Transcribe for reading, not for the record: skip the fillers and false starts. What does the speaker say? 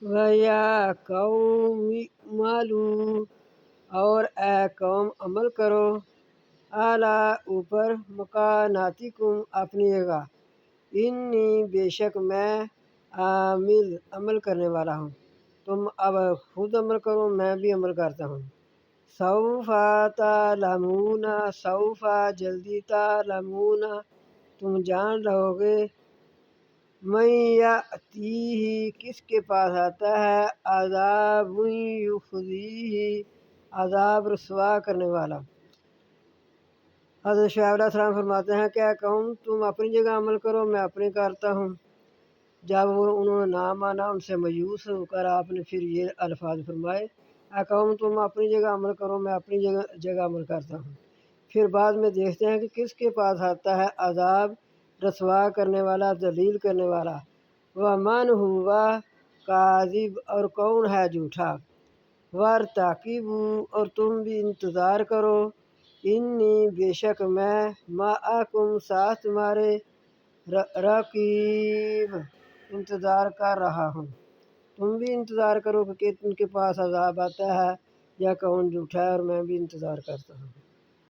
وَيَا قَوْمِ اعْمَلُوا، اور اے قوم عمل کرو، اعلیٰ اوپر، مکاناتکم اپنی جگہ، انی بے شک میں عمل کرنے والا ہوں، تم اب خود عمل کرو، میں بھی عمل کرتا ہوں۔ سوف تعلمون، سوف جلدی، تعلمون تم جان لو گے، من یأتیہ کس کے پاس آتا ہے، عذاب یخزیہ عذاب رسوا کرنے والا۔ حضرت شعیب علیہ السلام فرماتے ہیں کہ اے قوم تم اپنی جگہ عمل کرو، میں اپنی کرتا ہوں۔ جب انہوں نے نہ مانا، ان سے مایوس ہو کر آپ نے پھر یہ الفاظ فرمائے، اے قوم تم اپنی جگہ عمل کرو، میں اپنی جگہ عمل کرتا ہوں۔ پھر بعد میں دیکھتے ہیں کہ کس کے پاس آتا ہے عذاب رسوا کرنے والا، ذلیل کرنے والا۔ وَمَنْ هُوَ کاذب، اور کون ہے جھوٹا۔ وَارْتَقِبُوا، اور تم بھی انتظار کرو، انی بے شک میں، معکم ساتھ تمہارے، رقیب انتظار کر رہا ہوں۔ تم بھی انتظار کرو کہ ان کے پاس عذاب آتا ہے یا کون جھوٹا ہے، اور میں بھی انتظار کرتا ہوں۔